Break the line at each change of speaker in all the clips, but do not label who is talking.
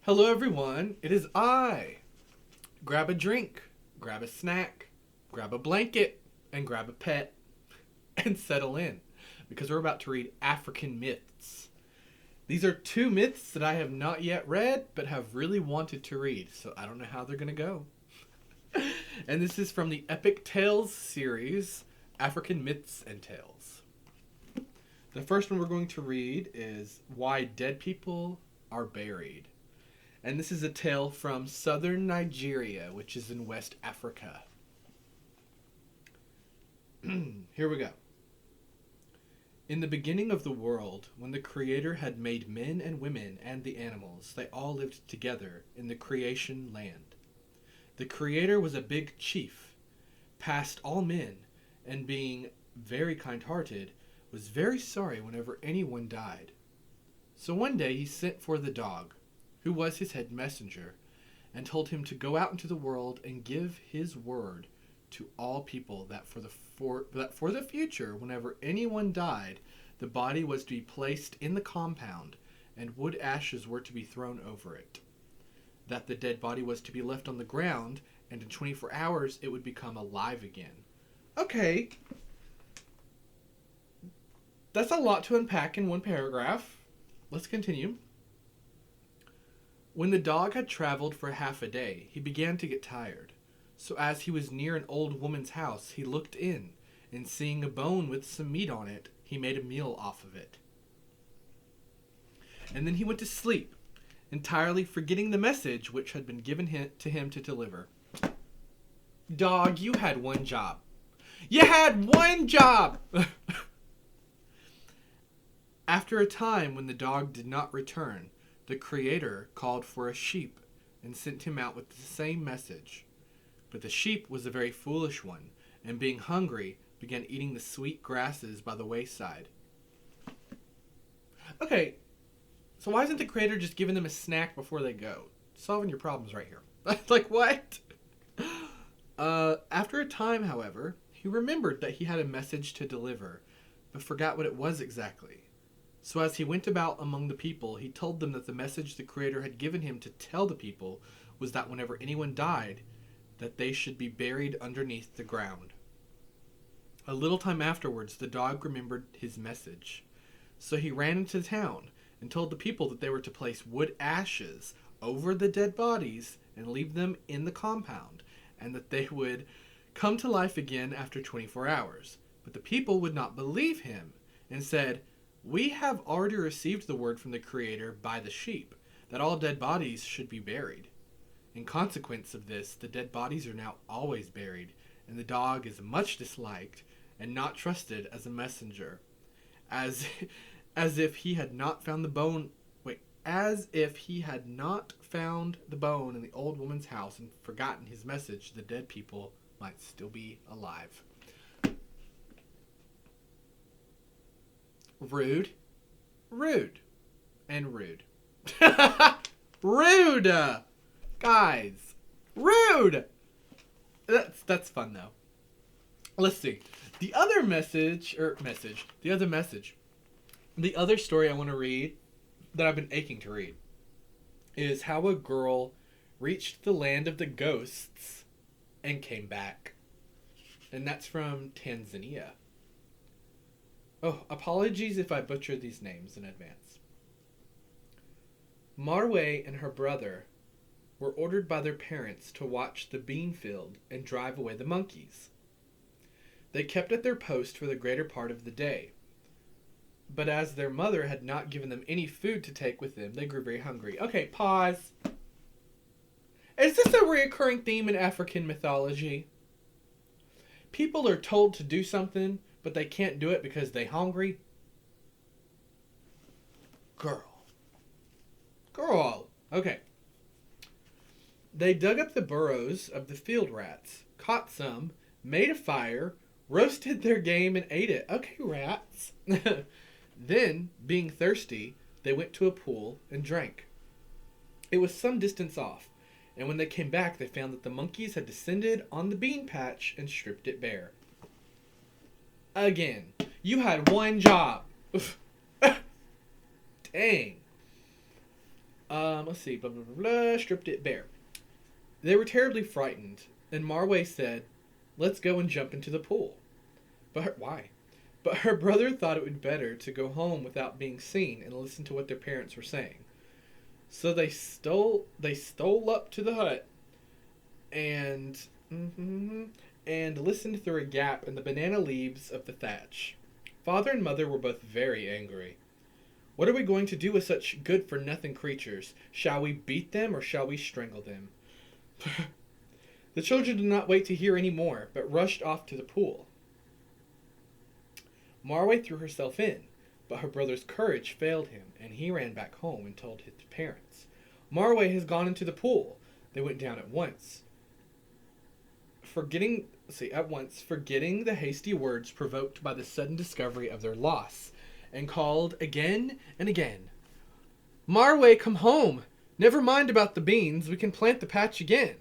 Hello, everyone. It is I. Grab a drink, grab a snack, grab a blanket, and grab a pet, and settle in because we're about to read African Myths. These are two myths that I have not yet read but have really wanted to read, so I don't know how they're going to go. And this is from the Epic Tales series, African Myths and Tales. The first one we're going to read is Why Dead People Are Buried. And this is a tale from southern Nigeria, which is in West Africa. Here we go. In the beginning of the world, when the Creator had made men and women and the animals, they all lived together in the creation land. The Creator was a big chief, past all men, and being very kind-hearted, was very sorry whenever anyone died. So one day he sent for the dog, who was his head messenger, and told him to go out into the world and give his word to all people that for the future, whenever anyone died, the body was to be placed in the compound, and wood ashes were to be thrown over it. That the dead body was to be left on the ground, and in 24 hours it would become alive again. Okay. That's a lot to unpack in one paragraph. Let's continue. When the dog had traveled for half a day, he began to get tired. So as he was near an old woman's house, he looked in, and seeing a bone with some meat on it, he made a meal off of it. And then he went to sleep, entirely forgetting the message which had been given to him to deliver. Dog, you had one job. You had one job! After a time, when the dog did not return, the Creator called for a sheep and sent him out with the same message. But the sheep was a very foolish one, and being hungry, began eating the sweet grasses by the wayside. Okay, so why isn't the Creator just giving them a snack before they go? Solving your problems right here. Like, what? After a time, however, he remembered that he had a message to deliver, but forgot what it was exactly. So as he went about among the people, he told them that the message the Creator had given him to tell the people was that whenever anyone died, that they should be buried underneath the ground. A little time afterwards, the dog remembered his message. So he ran into town and told the people that they were to place wood ashes over the dead bodies and leave them in the compound, and that they would come to life again after 24 hours. But the people would not believe him and said, "We have already received the word from the Creator by the sheep, that all dead bodies should be buried. In consequence of this, the dead bodies are now always buried, and the dog is much disliked and not trusted as a messenger. As if he had not found the bone in the old woman's house and forgotten his message, the dead people might still be alive." Rude, rude, and rude. Rude! Guys, rude! That's fun, though. Let's see. The other story I want to read, that I've been aching to read, is how a girl reached the land of the ghosts and came back. And that's from Tanzania. Oh, apologies if I butcher these names in advance. Marwe and her brother were ordered by their parents to watch the bean field and drive away the monkeys. They kept at their post for the greater part of the day. But as their mother had not given them any food to take with them, they grew very hungry. Okay, pause. Is this a recurring theme in African mythology? People are told to do something, but they can't do it because they hungry? Girl. Okay. They dug up the burrows of the field rats, caught some, made a fire, roasted their game, and ate it. Okay, rats. Then, being thirsty, they went to a pool and drank. It was some distance off, and when they came back, they found that the monkeys had descended on the bean patch and stripped it bare. Again, you had one job. Dang. Let's see. Blah, blah, blah, blah. Stripped it bare. They were terribly frightened, and Marway said, "Let's go and jump into the pool." Why? But her brother thought it would be better to go home without being seen and listen to what their parents were saying. So they stole up to the hut and and listened through a gap in the banana leaves of the thatch. Father and mother were both very angry. "What are we going to do with such good-for-nothing creatures? Shall we beat them or shall we strangle them?" The children did not wait to hear any more, but rushed off to the pool. Marway threw herself in, but her brother's courage failed him, and he ran back home and told his parents. "Marway has gone into the pool." They went down at once, forgetting the hasty words provoked by the sudden discovery of their loss, and called again and again, "Marway, come home! Never mind about the beans, we can plant the patch again."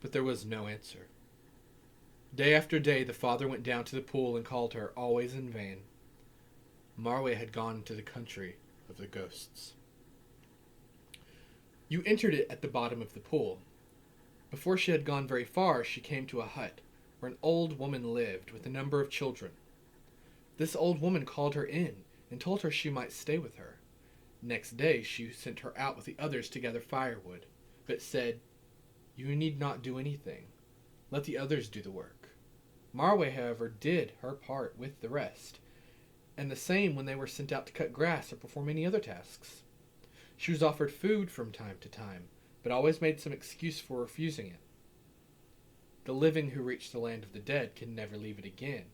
But there was no answer. Day after day the father went down to the pool and called her, always in vain. Marway had gone into the country of the ghosts. You entered it at the bottom of the pool. Before she had gone very far, she came to a hut where an old woman lived with a number of children. This old woman called her in and told her she might stay with her. Next day she sent her out with the others to gather firewood, but said, "You need not do anything. Let the others do the work." Marway, however, did her part with the rest, and the same when they were sent out to cut grass or perform any other tasks. She was offered food from time to time, but always made some excuse for refusing it. The living who reach the land of the dead can never leave it again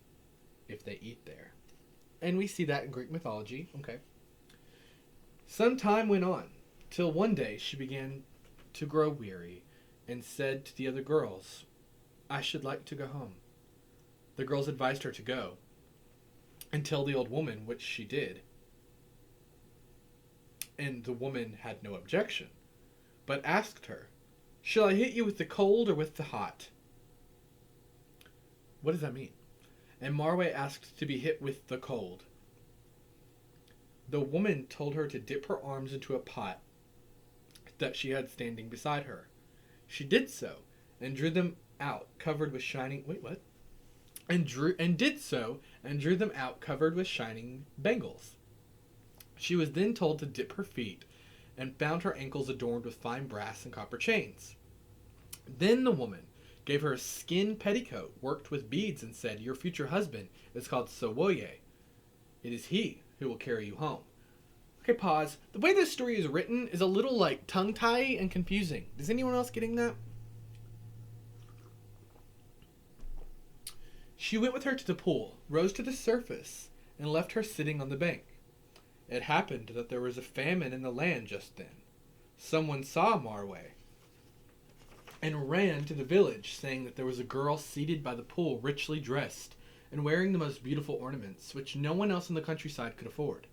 if they eat there. And we see that in Greek mythology. Okay. Some time went on, till one day she began to grow weary, and said to the other girls, "I should like to go home." The girls advised her to go, and tell the old woman, which she did. And the woman had no objection, but asked her, "Shall I hit you with the cold or with the hot?" What does that mean? And Marway asked to be hit with the cold. The woman told her to dip her arms into a pot that she had standing beside her. She did so, and drew them out covered with shining... Wait, what? Did so, and drew them out covered with shining bangles. She was then told to dip her feet, and found her ankles adorned with fine brass and copper chains. Then the woman gave her a skin petticoat worked with beads, and said, "Your future husband is called Sawoye. It is he who will carry you home." Okay, pause. The way this story is written is a little like tongue-tie and confusing. Is anyone else getting that? She went with her to the pool, rose to the surface, and left her sitting on the bank. It happened that there was a famine in the land just then. Someone saw Marway and ran to the village, saying that there was a girl seated by the pool, richly dressed, and wearing the most beautiful ornaments, which no one else in the countryside could afford.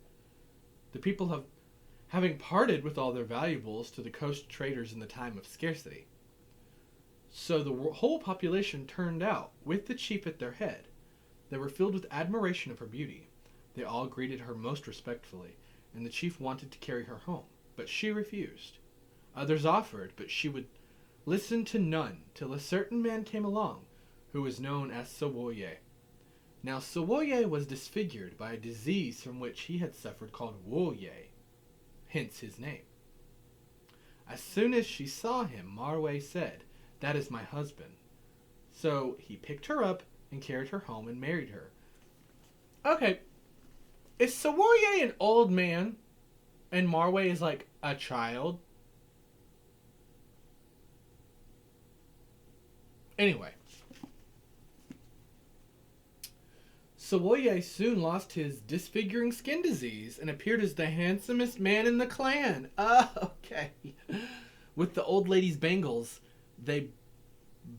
The people having parted with all their valuables to the coast traders in the time of scarcity. So the whole population turned out, with the chief at their head. They were filled with admiration of her beauty. They all greeted her most respectfully, and the chief wanted to carry her home, but she refused. Others offered, but she would listen to none, till a certain man came along, who was known as Sawoye. Now Sawoye was disfigured by a disease from which he had suffered called Woye, hence his name. As soon as she saw him, Marway said, "That is my husband." So he picked her up and carried her home and married her. Okay, is Sawoye an old man and Marway is like a child? Anyway, Sawoye soon lost his disfiguring skin disease and appeared as the handsomest man in the clan. Okay. With the old lady's bangles, they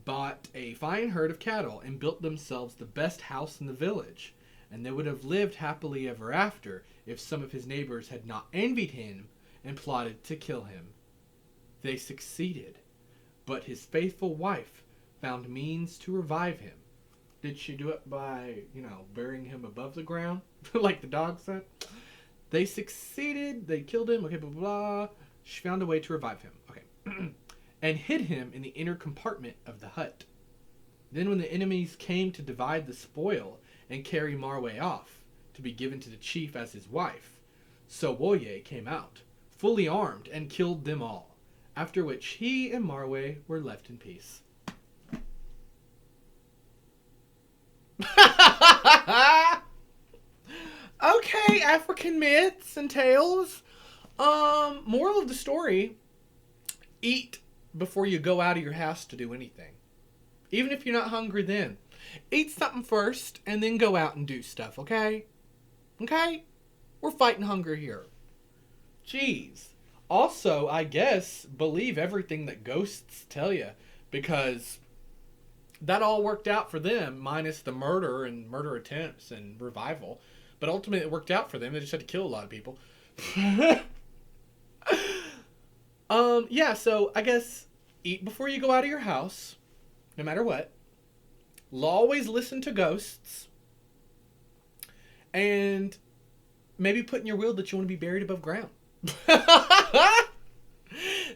bought a fine herd of cattle and built themselves the best house in the village. And they would have lived happily ever after if some of his neighbors had not envied him and plotted to kill him. They succeeded, but his faithful wife found means to revive him. Did she do it by, burying him above the ground? Like the dog said? They succeeded. They killed him. Okay, blah, blah, blah. She found a way to revive him. Okay. And hid him in the inner compartment of the hut. Then when the enemies came to divide the spoil and carry Marwe off, to be given to the chief as his wife, Sowoye came out, fully armed, and killed them all, after which he and Marwe were left in peace. Okay, African myths and tales. Moral of the story, eat before you go out of your house to do anything. Even if you're not hungry then. Eat something first and then go out and do stuff, okay? Okay? We're fighting hunger here. Jeez. Also, I guess, believe everything that ghosts tell you, because that all worked out for them, minus the murder and murder attempts and revival. But ultimately it worked out for them. They just had to kill a lot of people. Yeah, so I guess eat before you go out of your house, no matter what. Always listen to ghosts. And maybe put in your will that you want to be buried above ground.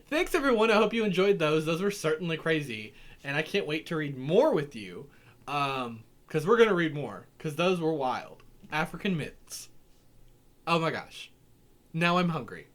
Thanks, everyone. I hope you enjoyed those. Those were certainly crazy. And I can't wait to read more with you. Because we're going to read more. Because those were wild. African myths. Oh my gosh. Now I'm hungry.